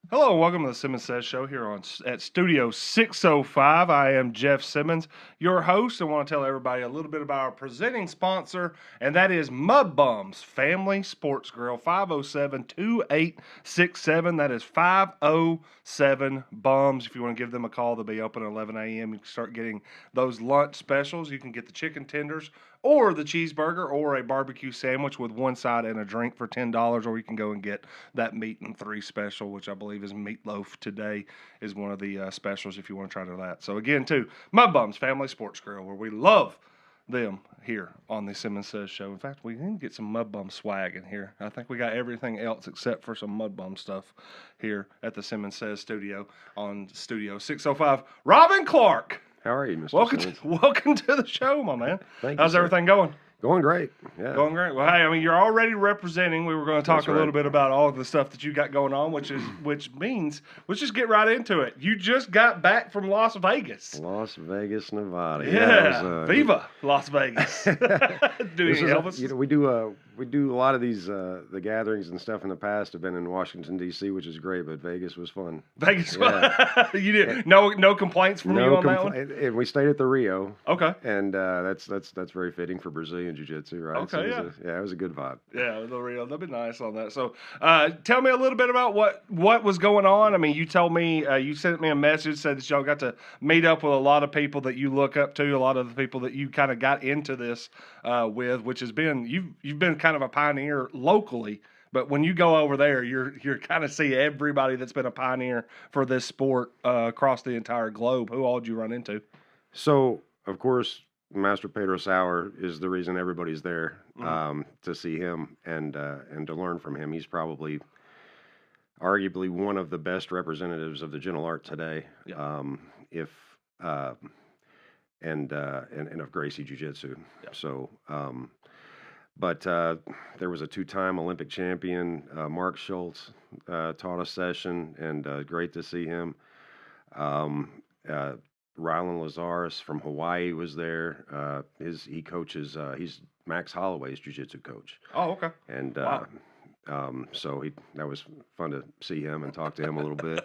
Hello, and welcome to the Simmons Says show here at Studio 605. I am Jeff Simmons, your host. I want to tell everybody a little bit about our presenting sponsor, and that is Mud Bums Family Sports Grill, 507-2867. That is 507 Bums. If you want to give them a call, they'll be open at 11 a.m. You can start getting those lunch specials. You can get the chicken tenders or the cheeseburger or a barbecue sandwich with one side and a drink for $10, or you can go and get that meat and three special, which I believe is meatloaf today, is one of the specials if you want to try that. So again, too, Mud Bums Family Sports Grill, where we love them here on the Simmons Says show. In fact, we can get some Mud Bum swag in here. I think we got everything else except for some Mud Bum stuff here at the Simmons Says studio on Studio 605. Robin Clark. How are you, Mr. Welcome Simmons? welcome to the show, my man. Thank you, How's sir. everything going? Going great. Yeah. Going great. Well, hey, I mean, you're already representing. We were going to talk That's a little right. bit about all of the stuff that you got going on, which means let's just get right into it. You just got back from Las Vegas. Las Vegas, Nevada. Yeah, it was, Viva Las Vegas. Doing Elvis. we do a lot of these the gatherings and stuff in the past have been in Washington D.C., which is great, but Vegas was fun. Vegas. Yeah. You did no complaints from you on that one. And we stayed at the Rio. Okay. And that's very fitting for Brazilian Jiu-Jitsu, right? Okay, It was a good vibe. Yeah, the Rio. That'd be nice on that. So, tell me a little bit about what was going on. I mean, you told me you sent me a message, said that y'all got to meet up with a lot of people that you look up to, a lot of the people that you kind of got into this with, which has been you've been kind of a pioneer locally. But when you go over there, you're kind of see everybody that's been a pioneer for this sport across the entire globe. Who all did you run into? So, of course, Master Pedro Sauer is the reason everybody's there to see him and to learn from him. He's probably, arguably, one of the best representatives of the gentle art today. Yeah. And of Gracie Jiu-Jitsu. Yeah. So, but there was a two-time Olympic champion, Mark Schultz, taught a session, and great to see him. Rylan Lazaris from Hawaii was there. He coaches. He's Max Holloway's jiu-jitsu coach. Oh, okay. And Wow. so that was fun to see him and talk to him a little bit.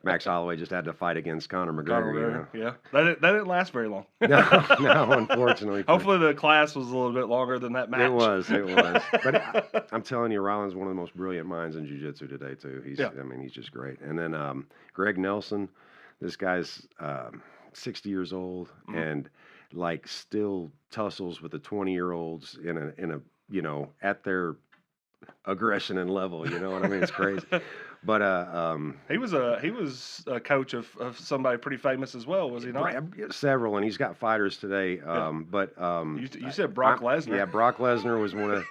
Max Holloway just had to fight against Conor McGregor. Yeah. That didn't last very long. No, unfortunately. Hopefully the class was a little bit longer than that match. It was. But I'm telling you, Rylan's one of the most brilliant minds in jiu-jitsu today, too. He's just great. And then Greg Nelson, this guy's 60 years old and still tussles with the 20-year-olds in a at their aggression and level. You know what I mean? It's crazy. But he was a coach of somebody pretty famous as well, was he not? Several, and he's got fighters today. But you said Brock Lesnar. Yeah, Brock Lesnar was one of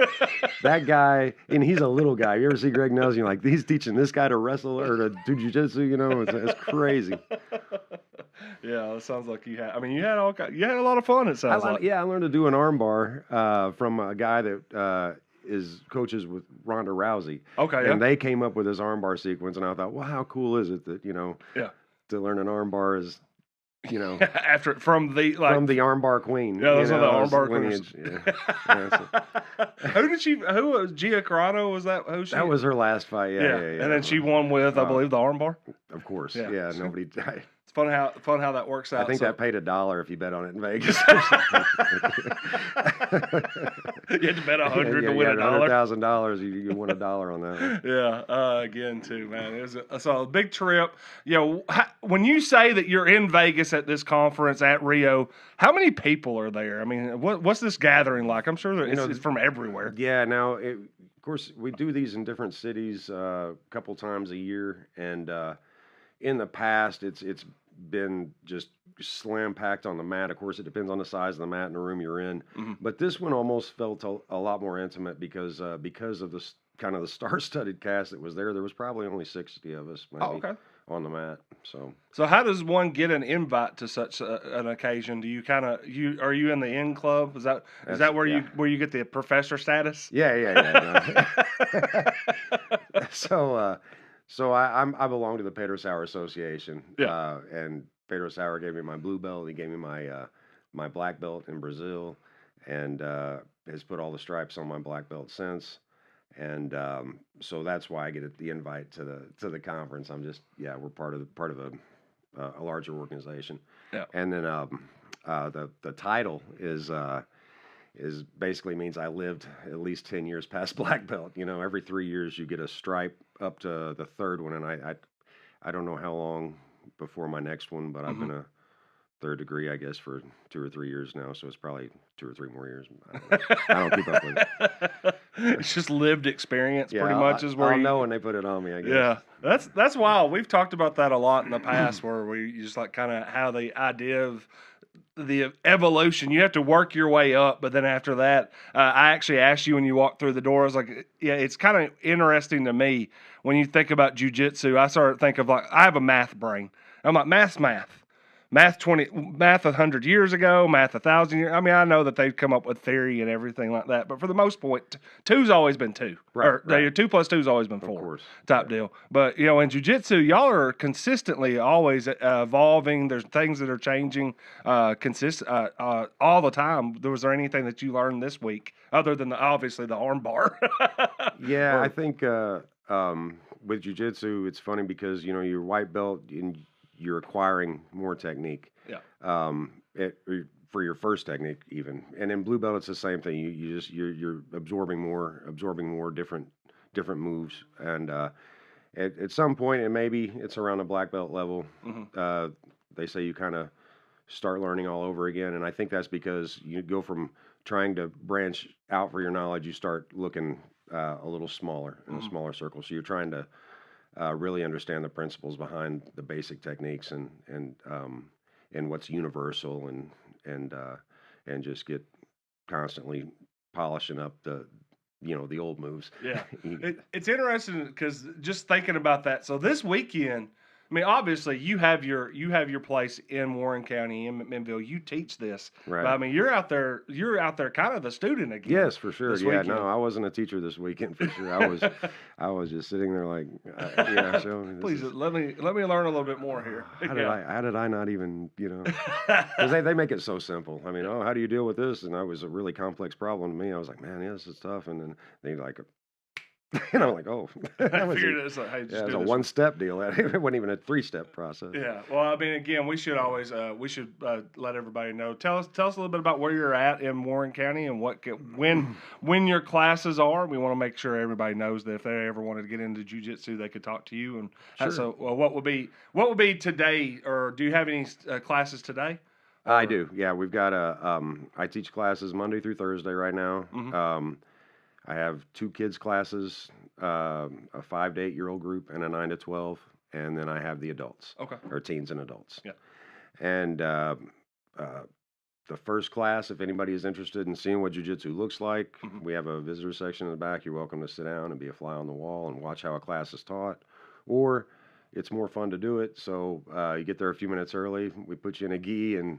that guy, and he's a little guy. You ever see Greg Nelson? You're like, he's teaching this guy to wrestle or to do jiu-jitsu. You know, it's crazy. Yeah, it sounds like you had. I mean, you had a lot of fun. It sounds like. Yeah, I learned to do an armbar from a guy that is coaches with Ronda Rousey. Okay, and they came up with this armbar sequence, and I thought, well, how cool is it that to learn an armbar is after from the armbar queen. Yeah, those are the armbar queens. Yeah. Who was Gia Carano? Was that who she? That was her last fight. Yeah. And then she won with, I believe, the armbar. Of course. Yeah. Nobody. It's fun how that works out. I think that paid $1 if you bet on it in Vegas. You had to bet 100 to win $1. $100,000, you win $1 on that one. Yeah, again too, man. It was a big trip. When you say that you're in Vegas at this conference at Rio, how many people are there? I mean, what's this gathering like? I'm sure that it's from everywhere. Yeah. Now, of course, we do these in different cities a couple times a year, and in the past, it's been just slam packed on the mat. Of course, it depends on the size of the mat and the room you're in. Mm-hmm. But this one almost felt a lot more intimate because of the kind of the star-studded cast that was there. There was probably only 60 of us maybe on the mat. So how does one get an invite to such an occasion? Do you are you in the in club? Is that where you get the professor status? Yeah. So I belong to the Pedro Sauer Association. Yeah. And Pedro Sauer gave me my blue belt. He gave me my black belt in Brazil, and has put all the stripes on my black belt since. and so that's why I get the invite to the conference. I'm just we're part of a larger organization, Yeah. and then the title is basically means I lived at least 10 years past black belt. You know, every 3 years you get a stripe up to the third one, and I don't know how long before my next one, but I've been a third degree, I guess, for 2 or 3 years now, so it's probably 2 or 3 more years. I don't know. I don't keep up with it. It's just lived experience, Yeah, pretty much, is where I'll you. know when they put it on me, I guess. Yeah, that's wild. We've talked about that a lot in the past, where we just like kind of how the idea of the evolution. You have to work your way up, but then after that, I actually asked you when you walked through the door. I was like, yeah, it's kind of interesting to me when you think about jujitsu. I started to think of like I have a math brain. I'm like math 100 years ago, math 1,000 years. I mean, I know that they've come up with theory and everything like that, but for the most part, two's always been two. Right. 2 plus two's always been four. Of course. Type deal. But you know, in jiu-jitsu, y'all are consistently always evolving. There's things that are changing all the time. Was there anything that you learned this week other than obviously the arm bar? Yeah, I think with jiu-jitsu, it's funny because you're white belt and you're acquiring more technique. Yeah. For your first technique even, and in blue belt it's the same thing. You're absorbing more different moves, and at some point, and maybe it's around the black belt level, they say you kind of start learning all over again, and I think that's because you go from trying to branch out for your knowledge, you start looking a little smaller in a smaller circle. So you're trying to really understand the principles behind the basic techniques and what's universal and just get constantly polishing up the old moves. Yeah, it's interesting because just thinking about that. So this weekend, I mean, obviously you have your place in Warren County in McMinnville. You teach this, Right. But I mean, you're out there kind of the student again. Yes, for sure. this Yeah, weekend. no, I wasn't a teacher this weekend for sure. I was just sitting there like, show me. Please let me learn a little bit more here. How did I not even, because they make it so simple. I mean, how do you deal with this? And that was a really complex problem to me. I was like, man, this is tough. And then they like, and I'm like, oh, I figured it was like, hey, just it was do a this. one-step deal. It wasn't even a three-step process. Yeah. Well, I mean, again, we should always let everybody know. Tell us a little bit about where you're at in Warren County and when your classes are. We want to make sure everybody knows that if they ever wanted to get into jiu-jitsu, they could talk to you. And Sure. So, what will be today, or do you have any classes today? I do. Yeah, we've got I teach classes Monday through Thursday right now. I have 2 kids classes, a 5 to 8 year old group, and a 9 to 12, and then I have the adults, Okay. or teens and adults. Yeah. And the first class, if anybody is interested in seeing what jiu-jitsu looks like, we have a visitor section in the back. You're welcome to sit down and be a fly on the wall and watch how a class is taught, or it's more fun to do it. So you get there a few minutes early. We put you in a gi, and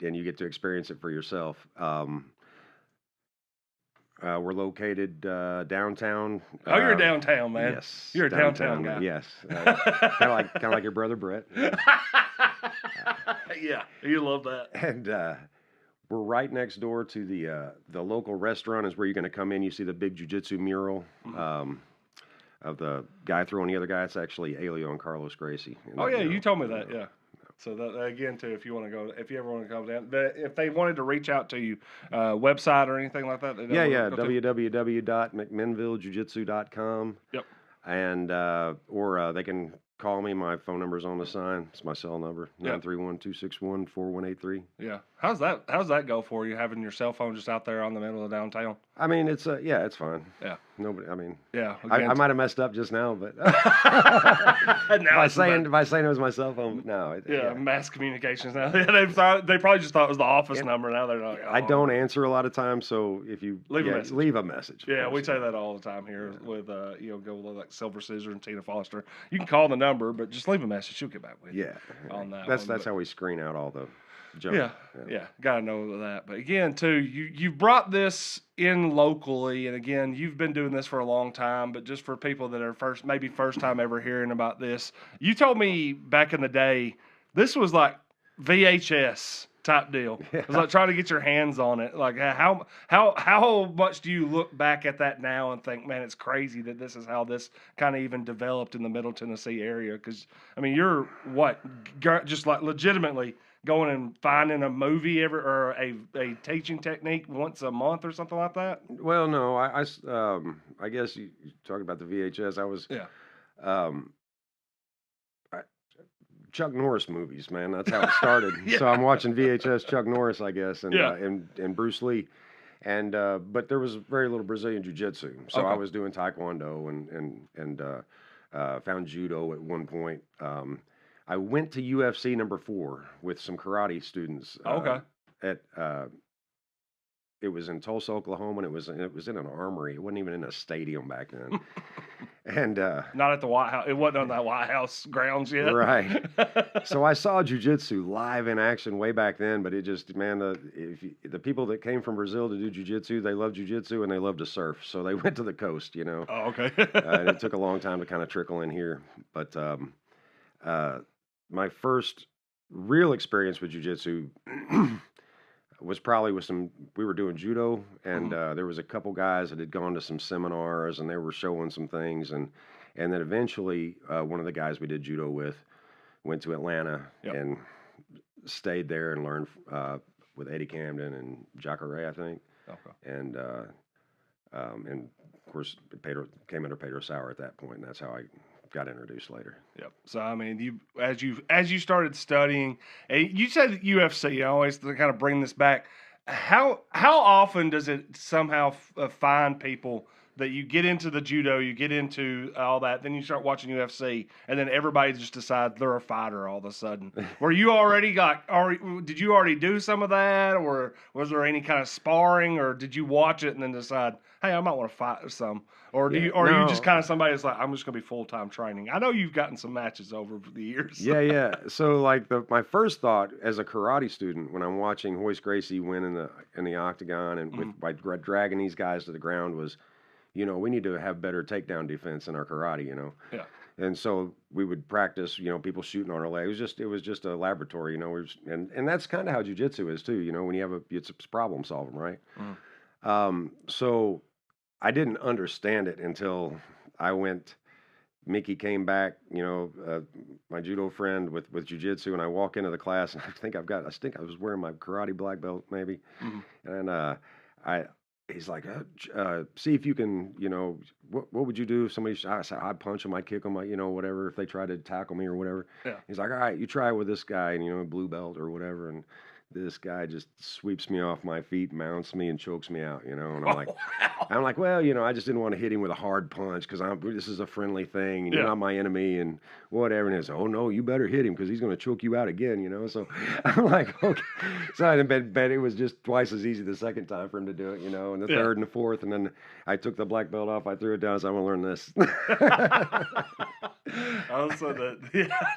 you get to experience it for yourself. We're located downtown. Oh, you're downtown, man. Yes, You're a downtown guy. Yes, kind of like your brother Brett. Yeah, you love that. And we're right next door to the local restaurant. Is where you're going to come in. You see the big jiu-jitsu mural of the guy throwing the other guy. It's actually Elio and Carlos Gracie. Oh yeah, you told me that. Yeah. So that again too, if you ever want to come down, but if they wanted to reach out to you, website or anything like that, www.mcminnvillejujitsu.com. Yep. And or they can call me. My phone number's on the sign. It's my cell number, 931-261-4183. Yeah. How's that go for you, having your cell phone just out there on the middle of downtown? I mean, it's it's fine. Yeah. Nobody. I mean. Yeah. I might have messed up just now, but by saying it was my cell phone, but no. Mass communications now. they probably just thought it was the office number. Now they're like, I don't answer a lot of times, so if you leave a message. Yeah, we say that all the time here with go with like Silver Scissor and Tina Foster. You can call the number, but just leave a message. She'll get back with you. On that. That's how we screen out all the junk. Yeah, gotta know that. But again, too, you brought this in locally, and again, you've been doing this for a long time. But just for people that are first time ever hearing about this, you told me back in the day this was like VHS type deal. Yeah. It's like trying to get your hands on it. Like how much do you look back at that now and think, man, it's crazy that this is how this kind of even developed in the Middle Tennessee area? Because I mean, you're just like legitimately going and finding a movie or a teaching technique once a month or something like that. Well, no, I guess you talking about the VHS. I was, Yeah. um, I, Chuck Norris movies, man. That's how it started. Yeah. So I'm watching VHS Chuck Norris, I guess, and Yeah. And Bruce Lee, and but there was very little Brazilian jiu-jitsu, so I Okay. was doing Taekwondo and found judo at one point. I went to UFC #4 with some karate students. Okay. At It was in Tulsa, Oklahoma, and it was in an armory. It wasn't even in a stadium back then. And Not at the White House. It wasn't on that White House grounds yet. right. So I saw jiu-jitsu live in action way back then, but it just, man, the people that came from Brazil to do jiu-jitsu, they love jiu-jitsu and they love to surf. So they went to the coast, you know. Oh, okay. And it took a long time to kind of trickle in here. But my first real experience with jiu-jitsu was probably we were doing judo, and there was a couple guys that had gone to some seminars, and they were showing some things, and then eventually one of the guys we did judo with went to Atlanta Yep. and stayed there and learned with Eddie Camden and Jacare, I think, Okay. and of course came under Pedro Sauer at that point, and that's how I got introduced later. Yep. So I mean, as you started studying, you said UFC. I always kind of bring this back. How often does it somehow find people that you get into the judo, you get into all that, then you start watching UFC, and then everybody just decides they're a fighter all of a sudden? Were you did you already do some of that, or was there any kind of sparring, or did you watch it and then decide, hey, I might want to fight some? Or are you just kind of somebody that's like, I'm just going to be full-time training? I know you've gotten some matches over the years. Yeah. So like my first thought as a karate student when I'm watching Hoist Gracie win in the octagon and by dragging these guys to the ground was, you know, we need to have better takedown defense in our karate, you know. Yeah. And so we would practice, you know, people shooting on our leg. It was just a laboratory, you know. And that's kind of how jiu-jitsu is too, you know. When you have it's problem solving, right? So I didn't understand it until Mickey came back, you know, my judo friend with jiu-jitsu, and I walk into the class, and I think I was wearing my karate black belt maybe, and he's like, see if you can, you know, what would you do if somebody, I'd punch them, I'd kick them, you know, whatever, if they tried to tackle me or whatever. Yeah. He's like, all right, you try with this guy, and, you know, blue belt or whatever, and this guy just sweeps me off my feet, mounts me, and chokes me out, you know, and I'm like, well, you know, I just didn't want to hit him with a hard punch because this is a friendly thing, and you're not my enemy, and whatever. And it's, oh no, you better hit him because he's going to choke you out again, you know. So I'm like, okay. So I bet it was just twice as easy the second time for him to do it, you know, and the third and the fourth, and then I took the black belt off, I threw it down, so I'm gonna learn this. Also,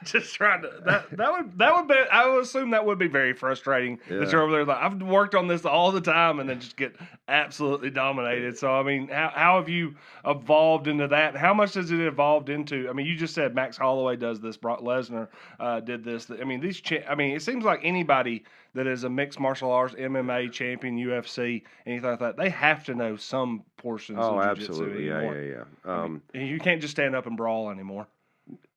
just trying to that would be. I would assume that would be very frustrating that you're over there like, I've worked on this all the time and then just get absolutely dominated. So I mean, how have you evolved into that? How much has it evolved into? I mean, you just said Max Holloway does this, Brock Lesnar did this. I mean, it seems like anybody that is a mixed martial arts, MMA champion, UFC, anything like that, they have to know some portions of jiu-jitsu absolutely, anymore. yeah. And you can't just stand up and brawl anymore.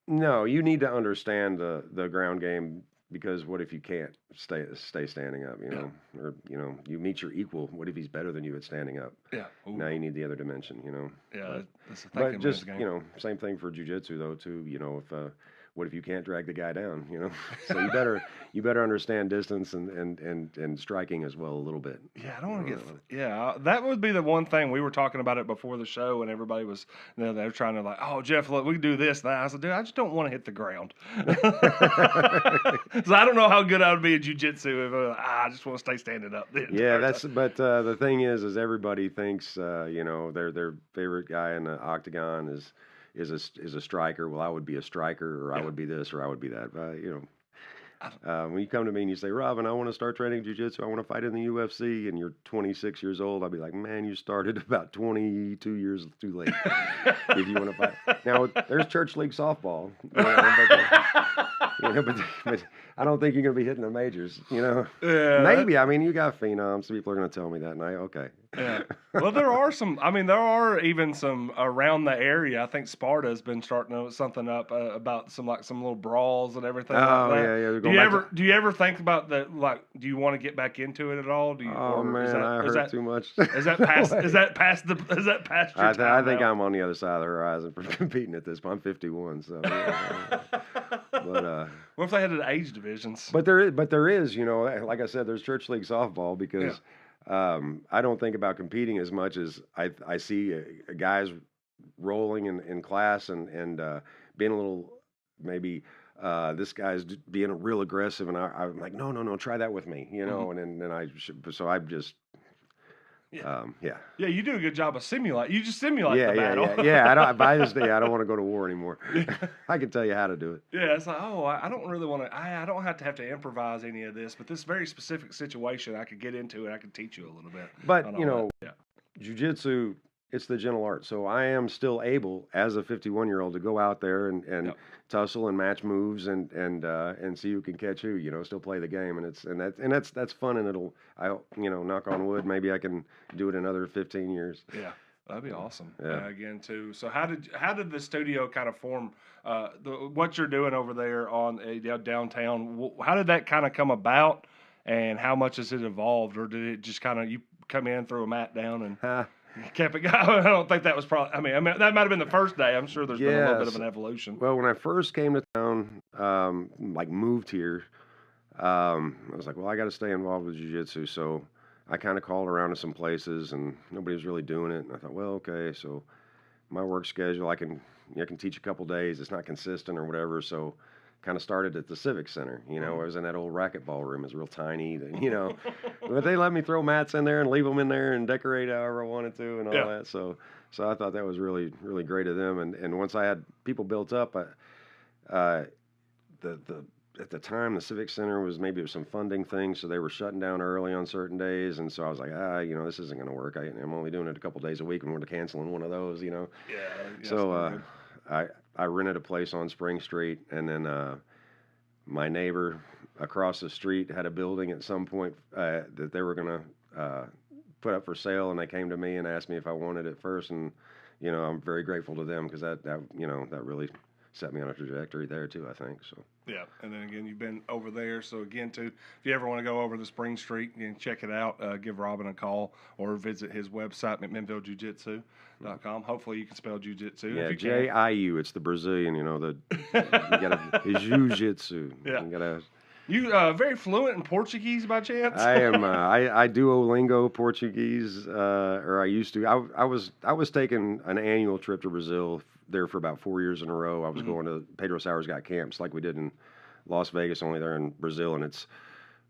No, you need to understand the ground game, because what if you can't stay standing up, you know, or, you know, you meet your equal. What if he's better than you at standing up? Yeah. Ooh. Now you need the other dimension, you know. Yeah, that's the but just, you know, same thing for jiu-jitsu though too. You know, what if you can't drag the guy down, you know? So you better understand distance and striking as well a little bit. Yeah, I don't want to get. Yeah, that would be the one thing we were talking about it before the show, and everybody was, you know, they were trying to like, oh Jeff, look, we can do this. And I said, dude, I just don't want to hit the ground. So I don't know how good I would be at jiu-jitsu if I just want to stay standing up. Yeah, but the thing is everybody thinks, you know, their favorite guy in the octagon is a striker. Well, I would be a striker, or I would be this, or I would be that. You know, when you come to me and you say, Robin, I want to start training jiu-jitsu, I want to fight in the UFC, and you're 26 years old, I'll be like, man, you started about 22 years too late if you want to fight. Now, there's church league softball. You know, but I don't think you're going to be hitting the majors. Yeah, Maybe. I mean, you got phenoms. People are going to tell me that, and okay. yeah. Well, there are some. I mean, there are even some around the area. I think Sparta's been starting to something up about some little brawls and everything like Oh that. yeah, yeah. They're going back to. Do you ever think about that? Like, do you want to get back into it at all? Oh man, I hurt too much. Is that past? No is that past the? Is that past your time I think now? I'm on the other side of the horizon for competing at this point. I'm 51, so. But What if they had the age divisions? but there is, like I said, there's church league softball because I don't think about competing as much as I see guys rolling in class and being a little maybe this guy's being real aggressive and I'm like no try that with me and then so I just yeah. Yeah, you do a good job of simulate. You just simulate Yeah, the battle. yeah. I don't want to go to war anymore. I can tell you how to do it. Yeah, it's like, I don't really want to. I don't have to improvise any of this, but this very specific situation I could get into and I could teach you a little bit. But yeah. Jiu-jitsu, it's the gentle art. So I am still able, as a 51-year-old, to go out there and tussle and match moves and see who can catch who. Still play the game, and that's fun. And knock on wood, maybe I can do it another 15 years. Yeah, that'd be awesome. Yeah. Again, too. So how did the studio kind of form? What you're doing over there on downtown? How did that kind of come about? And how much has it evolved, or did it just kind of you come in, throw a mat down, and kept it going? I don't think that was probably. I mean, that might have been the first day. I'm sure there's been a little bit of an evolution. Well, when I first came to town, moved here, I was like, well, I got to stay involved with jiu-jitsu. So I kind of called around to some places, and nobody was really doing it. And I thought, well, okay, so my work schedule, I can teach a couple days. It's not consistent or whatever. So kind of started at the Civic Center. I was in that old racquetball room. It was real tiny, but they let me throw mats in there and leave them in there and decorate however I wanted to and all that. So I thought that was really, really great of them. And once I had people built up, at the time the Civic Center was some funding things, so they were shutting down early on certain days, and so I was like, this isn't going to work. I'm only doing it a couple days a week, and we're canceling one of those, Yeah. So I rented a place on Spring Street, and then my neighbor across the street had a building at some point that they were going to put up for sale, and they came to me and asked me if I wanted it first, and I'm very grateful to them because that really set me on a trajectory there too, I think. So. Yeah, and then again, you've been over there. So again, too, if you ever want to go over to Spring Street and check it out, give Robin a call or visit his website, McMinnvilleJiu-Jitsu.com. Hopefully, you can spell jiu-jitsu. Yeah, Jiu. It's the Brazilian. You gotta jiu-jitsu. Yeah. You very fluent in Portuguese by chance? I am. I Duolingo Portuguese, or I used to. I was taking an annual trip to Brazil there for about 4 years in a row. I was going to Pedro Sauer's got camps like we did in Las Vegas, only there in Brazil, and it's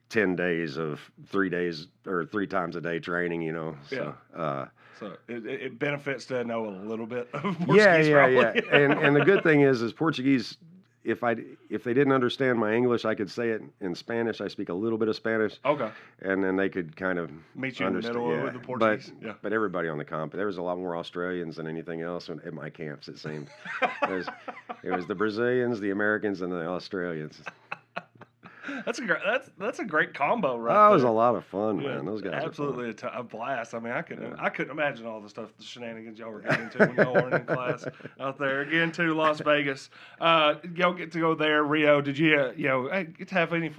10 days of 3 days or 3 times a day training. So. Yeah. So it benefits to know a little bit of Portuguese. Yeah. And the good thing is Portuguese. If they didn't understand my English, I could say it in Spanish. I speak a little bit of Spanish. Okay. And then they could kind of meet you in the middle with the Portuguese. But everybody on the comp, there was a lot more Australians than anything else at my camps. It seemed it was the Brazilians, the Americans, and the Australians. That's a great combo, right? That was a lot of fun, man. Those guys absolutely a blast. I mean, I couldn't imagine all the the shenanigans y'all were getting into when y'all weren't in class out there. Again, to Las Vegas, y'all get to go there. Rio, did you get to have any?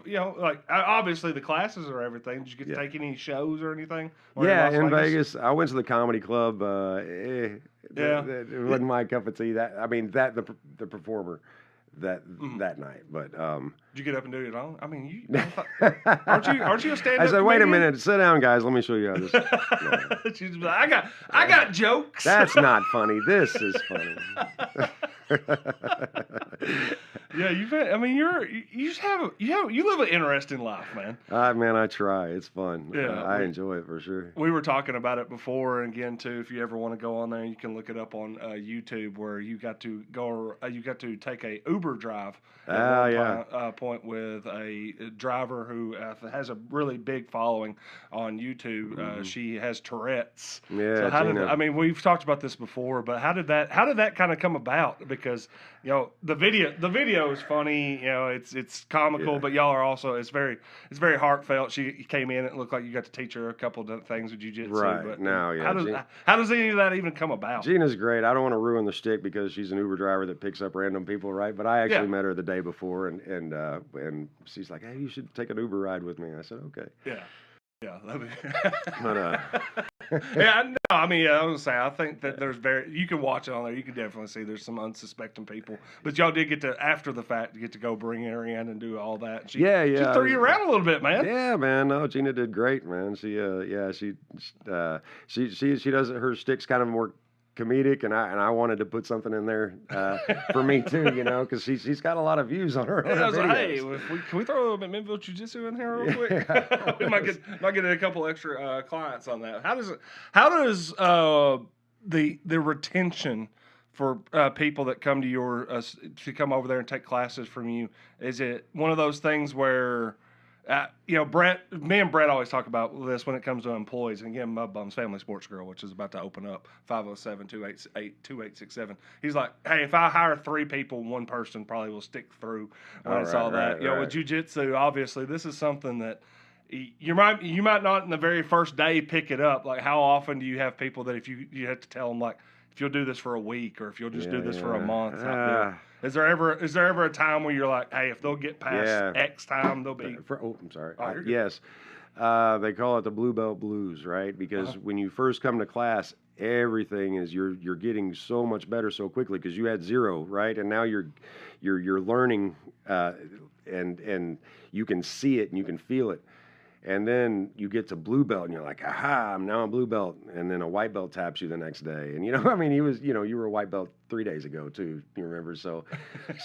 Obviously the classes or everything. Did you get to take any shows or anything? In Vegas, I went to the comedy club. It wasn't my cup of tea. The performer. That night, but did you get up and do it all? I mean, aren't you a stand-up? I said, comedian? wait a minute, sit down, guys. Let me show you how this. She's like, I got jokes. That's not funny. This is funny. Yeah, you live an interesting life, man. Man, I try. It's fun. Yeah, I enjoy it for sure. We were talking about it before, and again too. If you ever want to go on there, you can look it up on YouTube, where you got to go. You got to take a Uber drive. Point with a driver who has a really big following on YouTube. She has Tourette's. Yeah. So we've talked about this before, but how did that kind of come about? Because the video judo is funny. It's comical, Yeah. but y'all are also it's very heartfelt. She came in. It looked like you got to teach her a couple of things with jujitsu. Right. But No, yeah. how does any of that even come about? Gina's great. I don't want to ruin the shtick because she's an Uber driver that picks up random people, right? But I actually Yeah. met her the day before, and she's like, "Hey, you should take an Uber ride with me." I said, "Okay." Yeah. Yeah. But Yeah, no, I mean, I was gonna say, I think that you can watch it on there. You can definitely see there's some unsuspecting people. But y'all did get to, after the fact, you get to go bring her in and do all that. She threw you around a little bit, man. Yeah, man. No, Gina did great, man. She does her stick's kind of more comedic, and I wanted to put something in there for me too, because she's got a lot of views on her. Yeah, I was like, hey, videos. can we throw a Minville Jiu-Jitsu in here real quick? Yeah. We might get a couple extra clients on that. How does the retention for people that come to to come over there and take classes from you? Is it one of those things where me and Brett always talk about this when it comes to employees. And again, Mud Bum's Family Sports Girl, which is about to open up, 507-288-2867. He's like, hey, if I hire 3 people, one person probably will stick through when it's all that. Right. With jiu-jitsu, obviously, this is something that you might not in the very first day pick it up. Like, how often do you have people that if you have to tell them, like, if you'll do this for a week or if you'll just do this for a month? Is there ever a time where you're like, hey, if they'll get past X time, they'll be? I'm sorry. Oh, yes, they call it the blue belt blues, right? Because when you first come to class, everything is you're getting so much better so quickly because you had 0, right? And now you're learning, and you can see it and you can feel it. And then you get to blue belt, and you're like, aha, I'm now a blue belt. And then a white belt taps you the next day. And, I mean, you were a white belt 3 days ago, too, you remember? So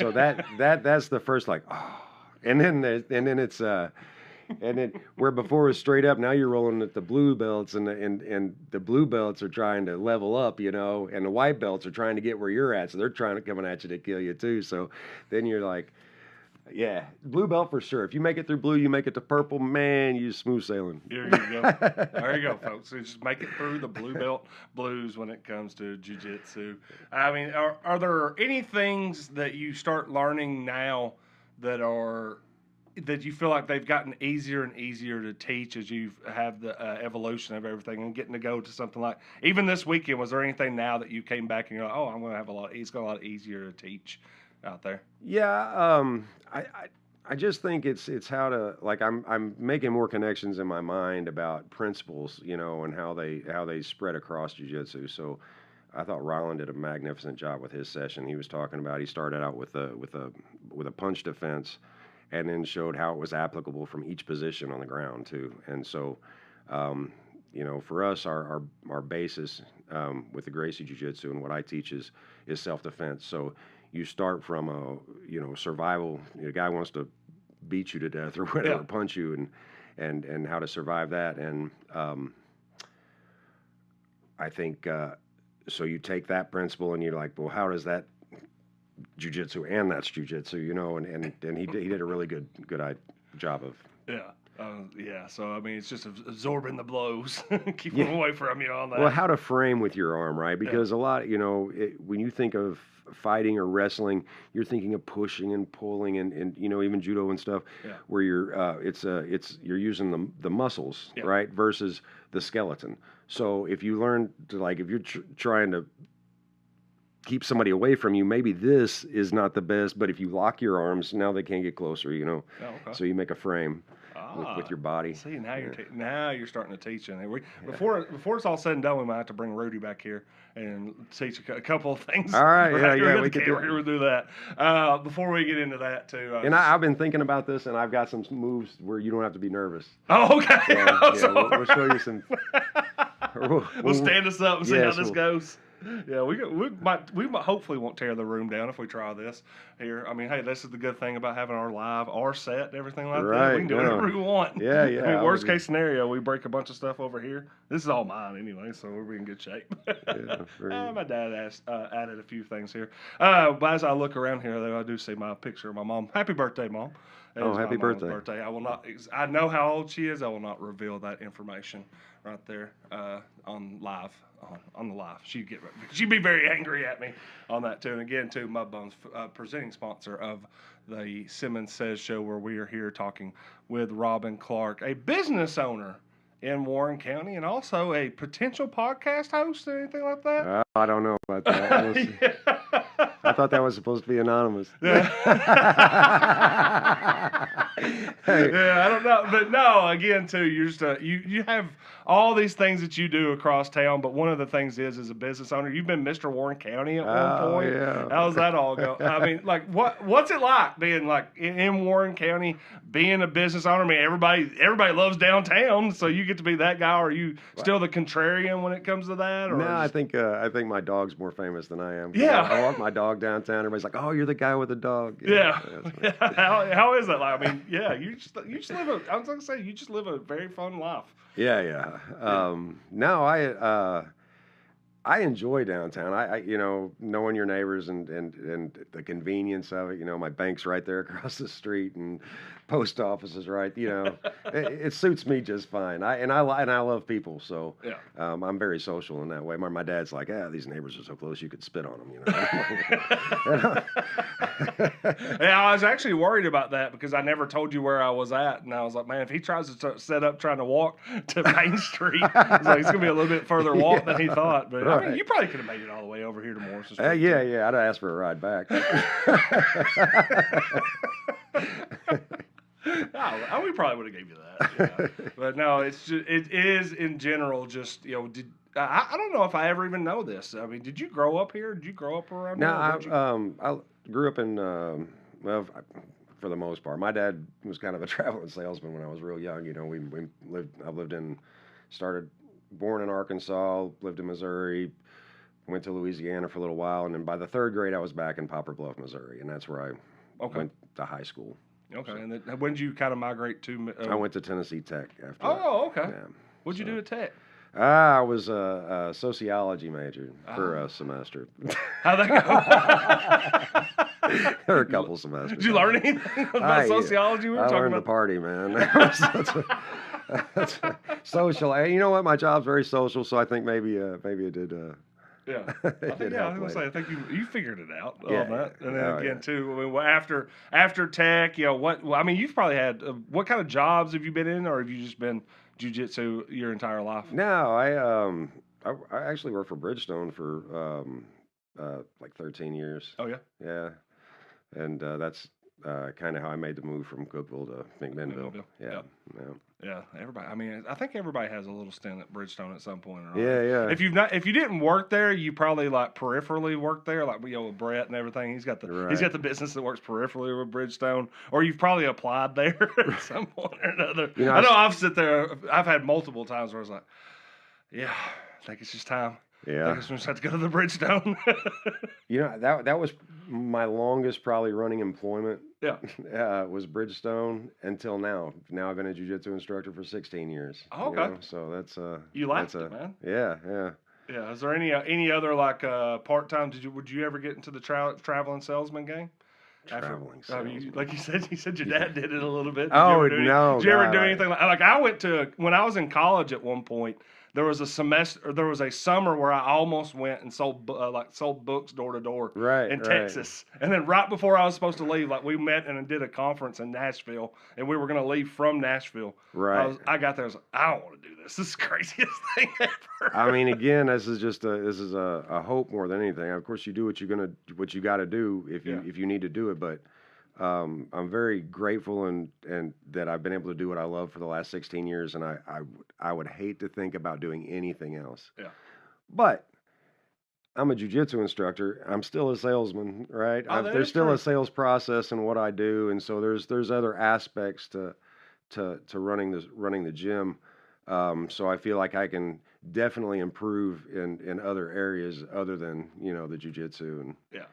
that's the first, like, oh. And then it's, and then where before it was straight up, now you're rolling at the blue belts, and the blue belts are trying to level up, and the white belts are trying to get where you're at. So they're coming at you to kill you, too. So then you're like, yeah, blue belt for sure. If you make it through blue, you make it to purple, man, you smooth sailing. There you go. There you go, folks. So just make it through the blue belt blues when it comes to jiu-jitsu. I mean, are there any things that you start learning now that you feel like they've gotten easier and easier to teach as you have the evolution of everything and getting to go to something like, even this weekend, was there anything now that you came back and you're like, oh, I'm going to have it's got a lot easier to teach out there? Yeah, I just think it's how to, like, I'm making more connections in my mind about principles, and how they spread across jiu-jitsu. So I thought Ryland did a magnificent job with his session. He was talking about, he started out with a punch defense, and then showed how it was applicable from each position on the ground too. And so, for us, our basis with the Gracie Jiu-Jitsu and what I teach is self-defense. So you start from a survival. The guy wants to beat you to death or whatever, punch you, and how to survive that. And I think so. You take that principle and you're like, well, how does that jiu-jitsu and that's jiu-jitsu, and he did a really good job of. Yeah. So I mean, it's just absorbing the blows, keep them away from you on that. Well, how to frame with your arm, right? Because a lot, when you think of fighting or wrestling, you're thinking of pushing and pulling and even judo and stuff, where you're you're using the muscles, right, versus the skeleton. So if you learn to, like, if you're trying to keep somebody away from you, maybe this is not the best, but if you lock your arms, now they can't get closer, So you make a frame with your body. See, now you're starting to teach. And before it's all said and done, we might have to bring Rudy back here and teach a couple of things. All right, we could do that. Before we get into that too, and I've been thinking about this, and I've got some moves where you don't have to be nervous. Oh, okay. We'll show you some. We'll stand us up and see how this goes. Yeah, we might hopefully won't tear the room down if we try this here. I mean, hey, this is the good thing about having our set and everything like that. We can do whatever we want. Yeah. I mean, worst case scenario, we break a bunch of stuff over here. This is all mine anyway, so we're in good shape. My dad added a few things here. But as I look around here, though, I do see my picture of my mom. Happy birthday, Mom. It Oh, is my happy mom's birthday. birthday. I will not. I know how old she is. I will not reveal that information right there on live. On the live, she'd be very angry at me on that too. And again, too, Mud Bones, presenting sponsor of the Simmons Says show, where we are here talking with Robin Clark, a business owner in Warren County, and also a potential podcast host or anything like that. I don't know about that. We'll see. I thought that was supposed to be anonymous. Yeah. Hey. Yeah, I don't know, but no. Again, too, you're just you have all these things that you do across town. But one of the things is, as a business owner, you've been Mr. Warren County at one point. Yeah. How's that all go? I mean, like, what's it like being like in Warren County, being a business owner? I mean, everybody loves downtown, so you get to be that guy. Or are you still the contrarian when it comes to that? Or no, I think my dog's more famous than I am. Yeah. I walk my dog downtown. Everybody's like, "Oh, you're the guy with the dog." Yeah. How is that like? I mean, yeah, you just live I was gonna say you just live a very fun life. Yeah. No, I enjoy downtown. I knowing your neighbors and the convenience of it. My bank's right there across the street, and post office is right. It suits me just fine. I love people, so Yeah. I'm very social in that way. My dad's like, these neighbors are so close you could spit on them. Yeah, I was actually worried about that because I never told you where I was at, and I was like, man, if he tries to set up trying to walk to Main Street, it's gonna be a little bit further walk than he thought. But I mean, you probably could have made it all the way over here to Morrison Street. Yeah, I'd ask for a ride back. We probably would have gave you that. But no, it is in general just I don't know if I ever even know this. I mean, did you grow up here? Did you grow up around here? No, I grew up in well, for the most part. My dad was kind of a traveling salesman when I was real young. Born in Arkansas, lived in Missouri, went to Louisiana for a little while, and then by the third grade I was back in Poplar Bluff, Missouri, and that's where I went to high school. Okay, and then when did you kind of migrate to? I went to Tennessee Tech after. Oh, okay. Yeah. What'd you do at Tech? I was a sociology major for a semester. How'd that go? There were a couple semesters. Did you learn anything about sociology? We were talking learned about to party, man. That's social. You know what? My job's very social, so I think maybe it did. Yeah, I was gonna say, I think you figured it out on that. And then again, yeah. too, I mean, after Tech, I mean, you've probably had what kind of jobs have you been in, or have you just been jiu-jitsu your entire life? No, I actually worked for Bridgestone for like 13 years. Oh yeah. Yeah, and that's kind of how I made the move from Cookeville to McMinnville. Yeah. Everybody. I mean, I think everybody has a little stint at Bridgestone at some point. Right? Yeah. If you didn't work there, you probably like peripherally worked there, like with Brett and everything. He's got the business that works peripherally with Bridgestone, or you've probably applied there at some point or another. I know I've sit there. I've had multiple times where I was like, yeah, I think it's just time. Yeah. I guess we just have to go to the Bridgestone. That was my longest probably running employment. Yeah. Was Bridgestone until now. Now I've been a jiu-jitsu instructor for 16 years. Oh, okay. So that's you liked it, man. Yeah. Yeah. Is there any other like part-time? Would you ever get into the traveling salesman game? Traveling salesman. Like you said your dad did it a little bit. No. Did you ever do anything like I went to when I was in college at one point? There was a summer where I almost went and sold books door to door in Texas. And then right before I was supposed to leave, like we met and did a conference in Nashville, and we were going to leave from Nashville. Right. I got there. I was like, I don't want to do this. This is the craziest thing ever. I mean, again, this is a hope more than anything. Of course, you do what you got to do if you need to do it, but. I'm very grateful and that I've been able to do what I love for the last 16 years, and I would hate to think about doing anything else. Yeah. But I'm a jiu-jitsu instructor. I'm still a salesman, right? There's still a sales process in what I do, and so there's other aspects to running the gym. So I feel like I can definitely improve in other areas other than the jiu-jitsu and. Yeah.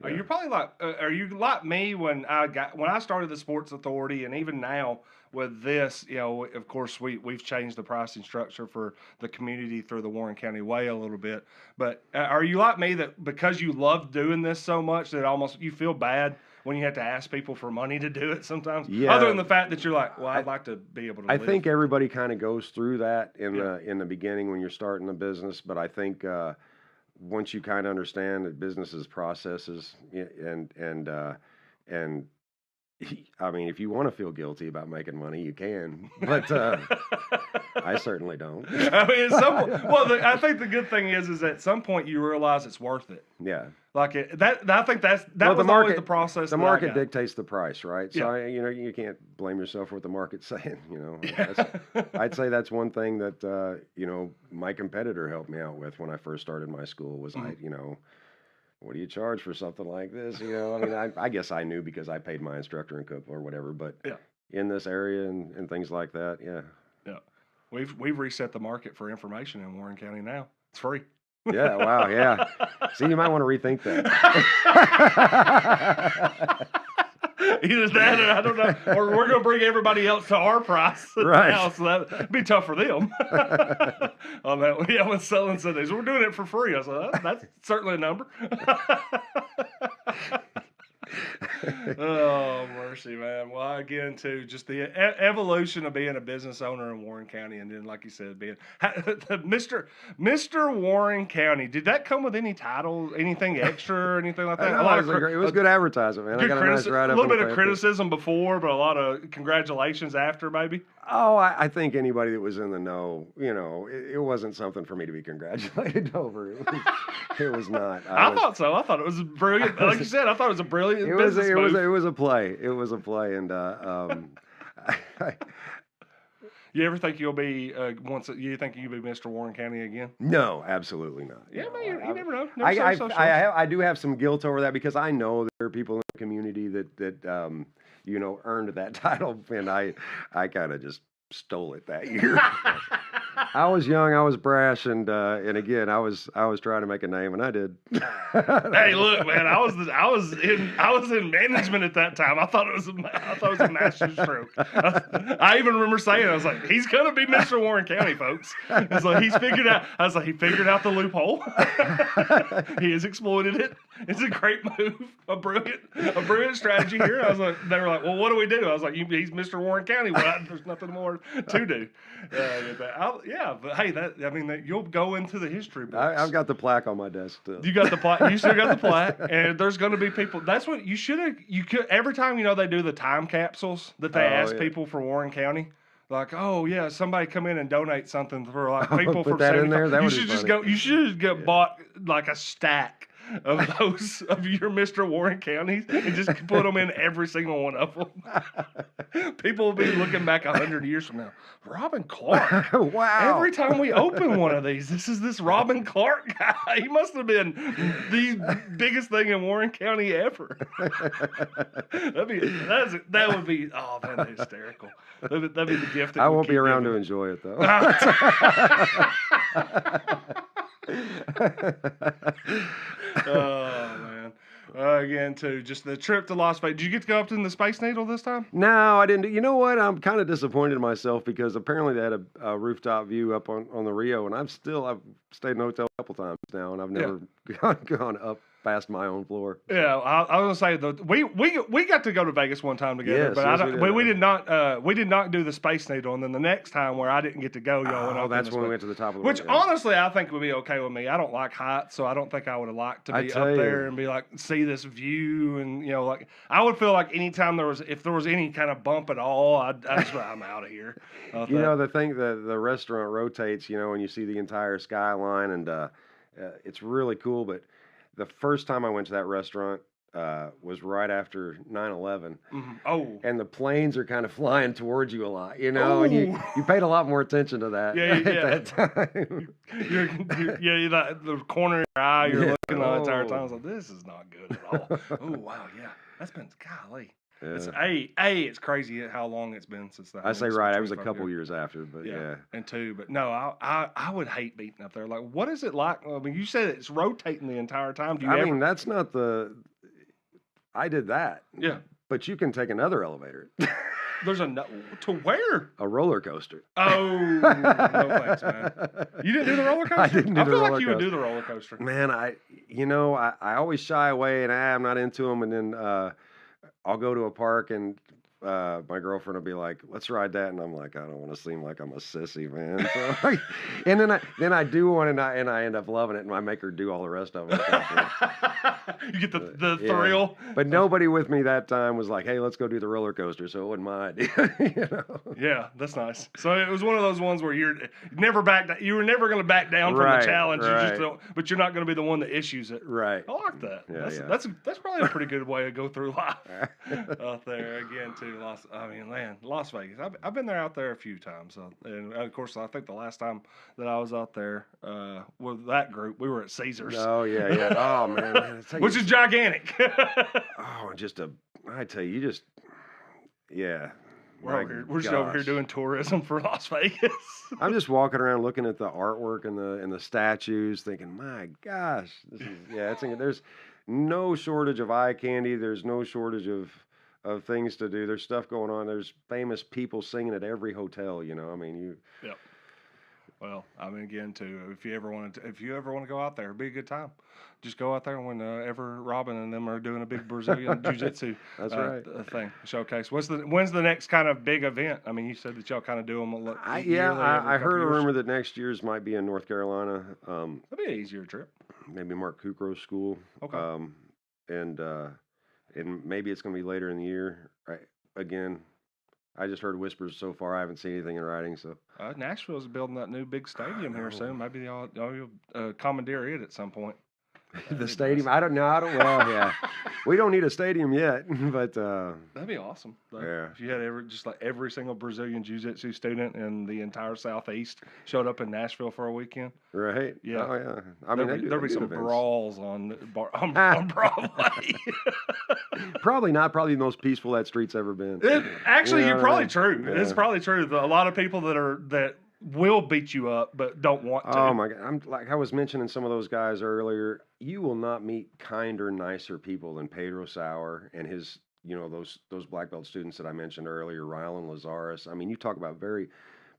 Yeah. You're probably like, are you like me when I started the Sports Authority, and even now with this, of course we've changed the pricing structure for the community through the Warren County Way a little bit. But are you like me that because you love doing this so much that almost you feel bad when you have to ask people for money to do it sometimes? Other Yeah. than the fact that you're like, well, I I'd like to be able to I live. think everybody kind of goes through that Yeah. in the beginning when you're starting a business, but I think once you kind of understand that businesses processes and I mean, if you want to feel guilty about making money, you can, but I certainly don't. I mean, at some point, well, I think the good thing is at some point you realize it's worth it. Yeah. Like I think that Well, was always the process. the that I market got. dictates the price, right? So Yeah. you can't blame yourself for what the market's saying. Yeah. I'd say that's one thing that my competitor helped me out with when I first started my school was what do you charge for something like this? I mean, I guess I knew because I paid my instructor and cook or whatever, but Yeah. in this area and things like that, yeah. Yeah. We've reset the market for information in Warren County now. It's free. Yeah, wow, yeah. See, you might want to rethink that. Either that or I don't know. Or we're going to bring everybody else to our price Right. now, so that'd be tough for them. On that, yeah, when selling Sundays, we're doing it for free. I said, that's certainly a number. Oh, mercy, man. Well, again, too, just the evolution of being a business owner in Warren County, and then, like you said, being Mr. Warren County. Did that come with any title, anything extra, or anything like that? It was good advertisement, man. I got a nice write-up. A little bit of criticism before, but a lot of congratulations after, maybe. Oh, I think anybody that was in the know, it wasn't something for me to be congratulated over. It was not. I thought so. I thought it was brilliant. Like you said, I thought it was a brilliant business move. It was a play. It was a play, and you ever think you'll be you think you'll be Mr. Warren County again? No, absolutely not. Yeah, No, man, you never know. I do have some guilt over that because I know there are people in the community that earned that title, and I kind of just stole it that year. I was young, I was brash, and again, I was trying to make a name, and I did. Hey, look, man, I was in management at that time. I thought it was a masterstroke. I even remember saying, I was like, he's gonna be Mr. Warren County, folks. It's like he figured out the loophole. He has exploited it. It's a great move, a brilliant strategy here. They were like, well, what do we do? I was like, he's Mr. Warren County. Well, there's nothing more to do. But hey, you'll go into the history books. I've got the plaque on my desk still. You got the plaque. You still got the plaque, and there's going to be people. That's what you should have. You could every time they do the time capsules that they ask people for Warren County. Like, oh yeah, somebody come in and donate something for like people Put from that in there. That you would should be just funny. go. You should just bought like a stack of those of your Mr. Warren counties and just put them in every single one of them. People will be looking back 100 years from now. Robin Clark. Wow. Every time we open one of these, this Robin Clark guy. He must have been the biggest thing in Warren County ever. That would be oh man, hysterical. That'd be the gift. That I won't be around to enjoy it though. Oh man. Again, too, just the trip to Las Vegas. Did you get to go up to the Space Needle this time? No, I didn't. You know what? I'm kind of disappointed in myself because apparently they had a rooftop view up on the Rio, and I've stayed in a hotel a couple times now, and I've never gone up past my own floor. Yeah, I was gonna say we got to go to Vegas one time together, but we did not do the Space Needle, and then the next time where I didn't get to go, y'all went up. That's when we went to the top of the Which Rio. honestly, I think would be okay with me. I don't like heights, so I don't think I would have liked to be up there and be like see this view, and like I would feel like anytime if there was any kind of bump at all, I'm out of here. The thing the restaurant rotates, and you see the entire skyline, and it's really cool, but. The first time I went to that restaurant was right after 9/11. Mm-hmm. Oh. And the planes are kind of flying towards you a lot, and you paid a lot more attention to that at that time. The corner of your eye, you're looking the entire time. I was like, this is not good at all. Oh, wow, yeah. That's been, golly. Yeah. It's crazy how long it's been since that. I say right. I was a couple years after, but yeah. And two, but no, I would hate being up there. Like, what is it like? I mean, you said it's rotating the entire time. That's not I did that. Yeah. But you can take another elevator. There's to where? A roller coaster. Oh, no thanks, man. You didn't do the roller coaster? I didn't do I the feel roller like you would coaster. do the roller coaster. Man, I always shy away and I'm not into them. And then I'll go to a park and my girlfriend will be like, "Let's ride that," and I'm like, "I don't want to seem like I'm a sissy, man." So, and then I do one, and I end up loving it, and I make her do all the rest of it. You get the thrill. But nobody with me that time was like, "Hey, let's go do the roller coaster," so it wasn't my idea. You know? Yeah, that's nice. So it was one of those ones where you were never going to back down from the challenge. Right. You just don't, but you're not going to be the one that issues it. Right. I like that. Yeah, That's probably a pretty good way to go through life out there again too. Las Vegas. I've been out there a few times, and of course I think the last time that I was out there with that group, we were at Caesars. Oh yeah. Oh man, which is gigantic. Oh, I tell you, yeah. We're just over here doing tourism for Las Vegas. I'm just walking around looking at the artwork and the statues, thinking, my gosh, there's no shortage of eye candy. There's no shortage of things to do. There's stuff going on. There's famous people singing at every hotel. You know, I mean, Yep. Well, I mean, again, too, if you ever want to go out there, it'd be a good time. Just go out there whenever Robin and them are doing a big Brazilian jiu-jitsu thing showcase. When's the next kind of big event? I mean, you said that y'all kind of do them. I heard a rumor that next year's might be in North Carolina. That'd be an easier trip. Maybe Mark Kukro's school. Okay. And maybe it's going to be later in the year. Again, I just heard whispers so far. I haven't seen anything in writing. So Nashville's building that new big stadium here soon. Maybe y'all commandeer it at some point. The stadium? I don't know. Well, yeah. We don't need a stadium yet, but that'd be awesome. Yeah. If you had every single Brazilian jiu-jitsu student in the entire Southeast showed up in Nashville for a weekend. Right. Yeah. Oh yeah. I mean, there'd be some brawls on Broadway. Probably not. Probably the most peaceful that street's ever been. You're probably true. Yeah. It's probably true. A lot of people that will beat you up but don't want to. Oh my God! I'm like I was mentioning some of those guys earlier. You will not meet kinder, nicer people than Pedro Sauer and his, those black belt students that I mentioned earlier, Rylan Lazarus. I mean, you talk about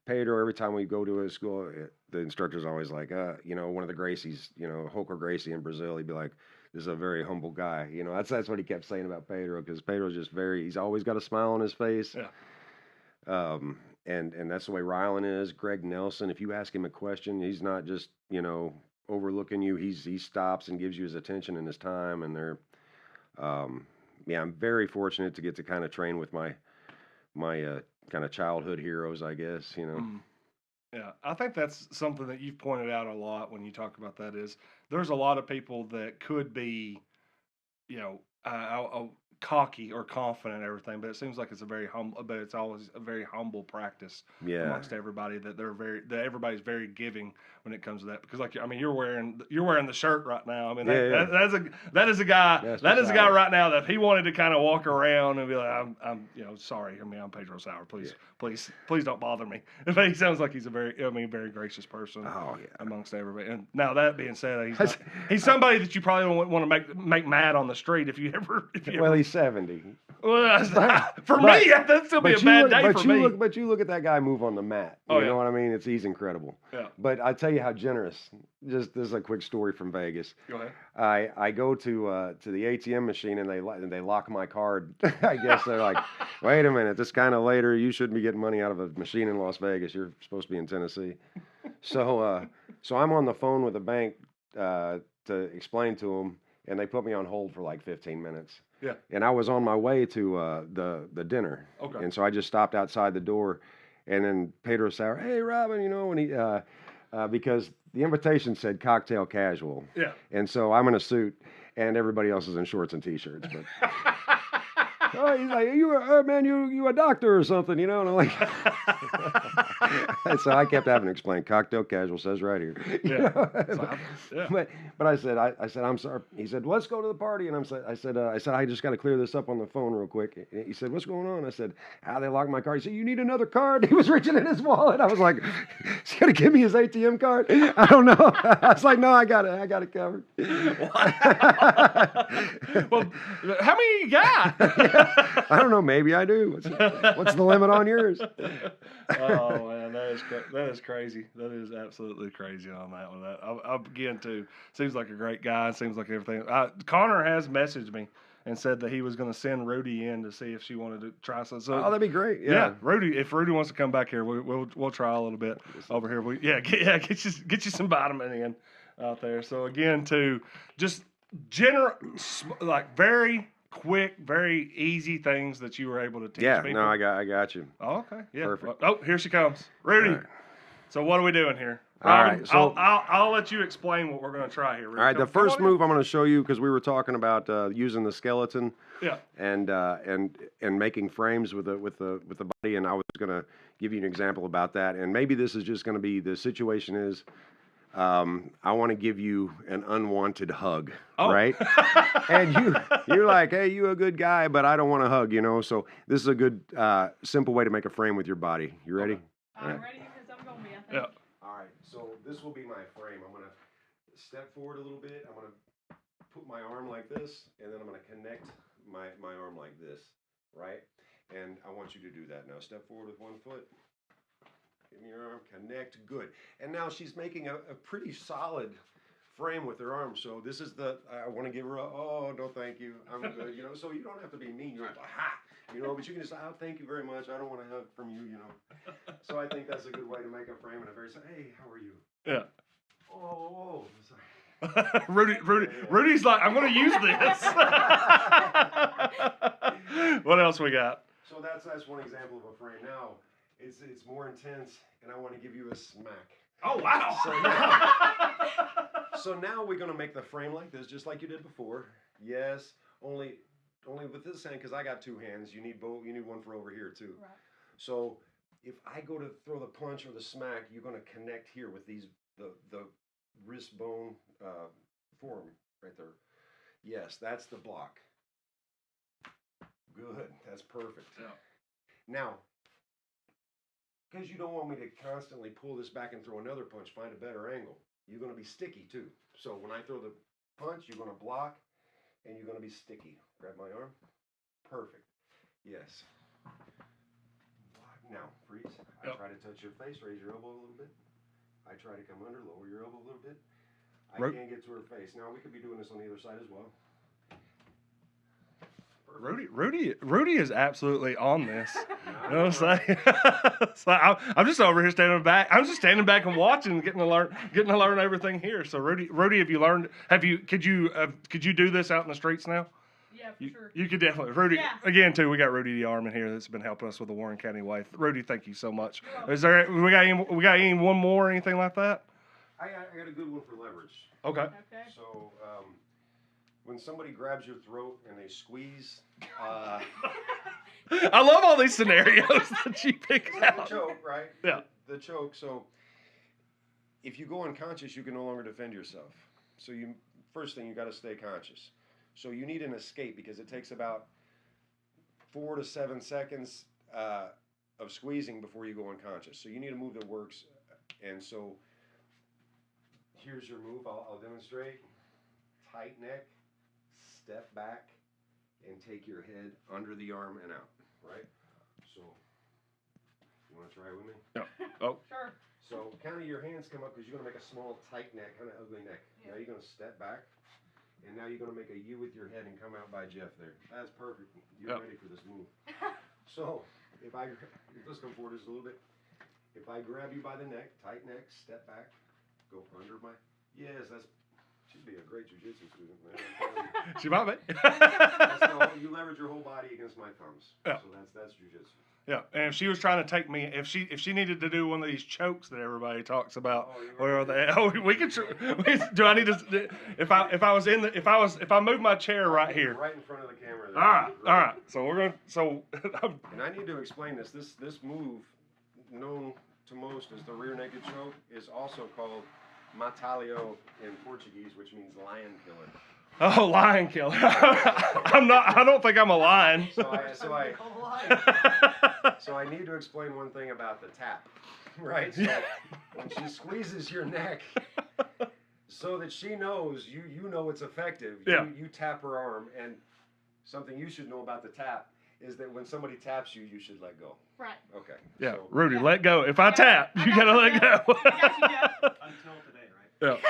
Pedro. Every time we go to his school, the instructor's always like, one of the Gracies, Holker Gracie in Brazil. He'd be like, "This is a very humble guy." That's what he kept saying about Pedro, because Pedro's just he's always got a smile on his face. Yeah. And that's the way Rylan is. Greg Nelson, if you ask him a question, he's not just, overlooking you. He stops and gives you his attention and his time. And I'm very fortunate to get to kind of train with my kind of childhood heroes, I guess, Yeah, I think that's something that you've pointed out a lot when you talk about that is there's a lot of people that could be, cocky or confident and everything, but it seems like it's it's always a very humble practice amongst everybody, that everybody's very giving when it comes to that. Because you're wearing the shirt right now. I mean, that is a guy right now that if he wanted to kind of walk around and be like, I'm sorry. I mean, I'm Pedro Sauer. Please don't bother me. But he sounds like he's a very gracious person. Oh, yeah. Amongst everybody. And now that being said, he's somebody that you probably don't want to make mad on the street if you ever. Well, he's 70. Well, for me, that'd still be a bad day for me. But you look at that guy move on the mat. You know what I mean? He's incredible. Yeah. But I tell you how generous. This is a quick story from Vegas. Go ahead. I go to the ATM machine and they lock my card. I guess they're like, wait a minute, this kind of later. You shouldn't be getting money out of a machine in Las Vegas. You're supposed to be in Tennessee. So I'm on the phone with the bank to explain to them, and they put me on hold for like 15 minutes. Yeah. And I was on my way to the dinner. Okay. And so I just stopped outside the door, and then Pedro Sauer, "Hey, Robin," when he because the invitation said cocktail casual. Yeah. And so I'm in a suit, and everybody else is in shorts and t-shirts. But he's like, "You a doctor or something?" And I'm like, So I kept having to explain. Cocktail casual says right here. You Yeah. know? So yeah. But I said, I'm sorry. He said, let's go to the party. And I said, I just got to clear this up on the phone real quick. And he said, what's going on? I said, they locked my card. He said, you need another card? He was reaching in his wallet. I was like, he's going to give me his ATM card? I don't know. I was like, no, I got it covered. Well, how many you got? I don't know. Maybe I do. What's the limit on yours? Oh man, that is crazy. That is absolutely crazy on that one. Again, too, seems like a great guy. Seems like everything. Connor has messaged me and said that he was going to send Rudy in to see if she wanted to try some. So, that'd be great. Yeah, Rudy. If Rudy wants to come back here, we'll try a little bit over here. Get you some vitamin in out there. So again, too, just like very quick, very easy things that you were able to teach people. No, I got you. Oh, okay. Yeah. Perfect. Oh, here she comes. Rudy. Right. So what are we doing here? All right. So I'll let you explain what we're going to try here, Rudy. All right. The first move I'm going to show you, because we were talking about using the skeleton. Yeah. And making frames with the body, and I was going to give you an example about that. And maybe this is just going to be the situation is I want to give you an unwanted hug, right? And you're like, hey, you a good guy, but I don't want to hug, So this is a good, simple way to make a frame with your body. You ready? Okay. I'm ready because I'm going to be, I think. Yeah. All right. So this will be my frame. I'm going to step forward a little bit. I'm going to put my arm like this, and then I'm going to connect my arm like this, right? And I want you to do that now. Step forward with one foot. Give me your arm, connect, good. And now she's making a pretty solid frame with her arm. So this is I want to give her oh, no thank you, I'm good, so you don't have to be mean. You're like, ha, but you can just, oh, thank you very much, I don't want to hug from you, So I think that's a good way to make a frame and a very, hey, how are you? Yeah. Oh, sorry. Rudy's like, I'm going to use this. What else we got? So that's one example of a frame. Now, it's more intense, and I want to give you a smack. Oh, wow. So now we're going to make the frame like this, just like you did before. Yes, only with this hand, because I got two hands. You need both. You need one for over here, too. Right. So if I go to throw the punch or the smack, you're going to connect here with the wrist bone forearm right there. Yes, that's the block. Good. That's perfect. Yeah. Now, because you don't want me to constantly pull this back and throw another punch, find a better angle. You're going to be sticky too. So when I throw the punch, you're going to block and you're going to be sticky. Grab my arm. Perfect. Yes. Now, freeze. I try to touch your face, raise your elbow a little bit. I try to come under, lower your elbow a little bit. I can't get to her face. Now we could be doing this on the other side as well. Rudy is absolutely on this. You know what I'm saying? So I'm just over here standing back. I'm just standing back and watching, getting to learn everything here. So Rudy, have you learned? Could you do this out in the streets now? Yeah, for sure. You could definitely. Rudy, Yeah. again too. We got Rudy the Arm in here that's been helping us with the Warren County Way. Rudy, thank you so much. We got any one more or anything like that? I got a good one for leverage. Okay. So when somebody grabs your throat and they squeeze, I love all these scenarios that you pick out. the choke, right? Yeah. The choke. So if you go unconscious, you can no longer defend yourself. So first thing, you got to stay conscious. So you need an escape because it takes about 4 to 7 seconds of squeezing before you go unconscious. So you need a move that works. And so here's your move. I'll demonstrate. Tight neck, step back, and take your head under the arm and out. Right? So you want to try with me? Yeah. Oh. Sure. So kind of your hands come up because you're going to make a small tight neck, kind of ugly neck. Yeah. Now you're going to step back. And now you're going to make a U with your head and come out by Jeff there. That's perfect. You're ready for this move. So, let's come forward just a little bit. If I grab you by the neck, tight neck, step back, go under my, she'd be a great jiu-jitsu student, man. She might be. You leverage your whole body against my thumbs. Yeah. So that's jiu-jitsu. Yeah, and if she was trying to take me, if she needed to do one of these chokes that everybody talks about, we could. Do I need to? If I move my chair right here, right in front of the camera. All right. So we're gonna. So. And I need to explain this. This move, known to most as the rear naked choke is also called matalio in Portuguese, which means lion killer. Oh, lion killer. I don't think I'm a lion. So I need to explain one thing about the tap, right? So when she squeezes your neck, so that she knows you know it's effective. You tap her arm, and something you should know about the tap is that when somebody taps you, you should let go. Right. Okay. Yeah, So, Rudy, let go. If I tap, you gotta let go. I got you, Jeff. Until today, right? It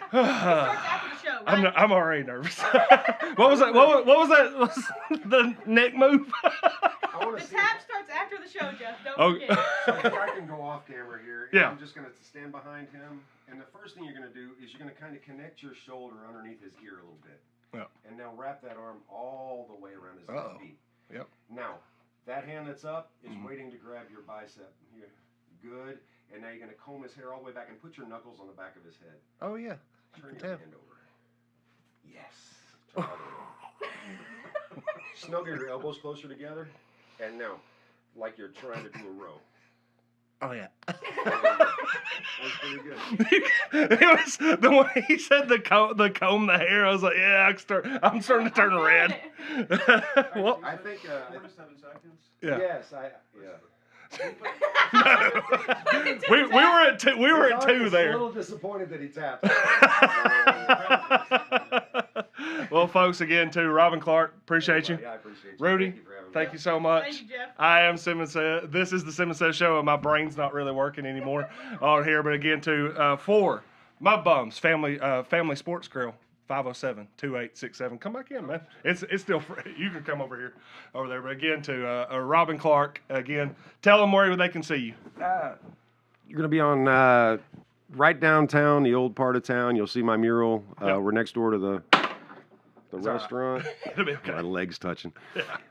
starts after the show, right? I'm already nervous. What was that? What was that? What's the neck move? I want The to see. tap starts after the show, Jeff. Don't Okay. forget. So if I can go off camera here. Yeah. I'm just going to stand behind him. And the first thing you're going to do is you're going to kind of connect your shoulder underneath his ear a little bit. Yeah. And now wrap that arm all the way around his Uh-oh. feet. Yep. Now, that hand that's up is waiting to grab your bicep. Here. Good. And now you're going to comb his hair all the way back and put your knuckles on the back of his head. Oh yeah. Turn can your tell. hand over. Yes. Turn all the way. Snuggle your elbows closer together. And now, like you're trying to do a row. Oh yeah. That's pretty good. It was the way he said the comb the hair. I was like, yeah, I'm starting to turn red. Well, I think. 4 to 7 seconds. yeah. Yes, We were at two. We were at two A there. little disappointed that he tapped. Well, folks, again, too, Robin Clark, appreciate you. Yeah, I appreciate you. Rudy, Thank you for having me. thank you so much. Thank you, Jeff. I am Simmons Says. This is the Simmons Says show, and my brain's not really working anymore on here. But again, too, for my bums, family sports grill, 507-2867. Come back in, man. It's still free. You can come over there. But again, to Robin Clark, again, tell them where they can see you. You're going to be on right downtown, the old part of town. You'll see my mural. We're next door to the restaurant. It'll be okay. My legs touching.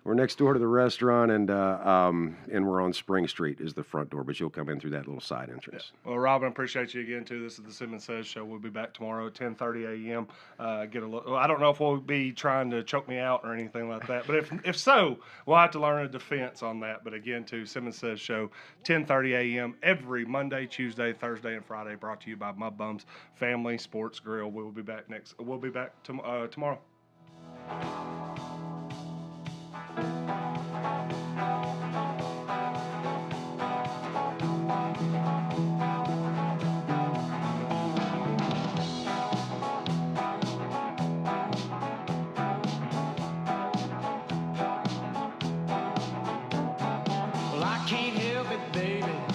We're next door to the restaurant, and we're on Spring Street is the front door, but you'll come in through that little side entrance. Well, Robin, appreciate you again too. This is the Simmons Says show. We'll be back tomorrow at 10:30 a.m. Get a look. Well, I don't know if we'll be trying to choke me out or anything like that, but if so, we'll have to learn a defense on that. But again, too, Simmons Says show 10:30 a.m. every Monday, Tuesday, Thursday, and Friday. Brought to you by My Bums Family Sports Grill. We'll be back tomorrow. Well, I can't help it, baby.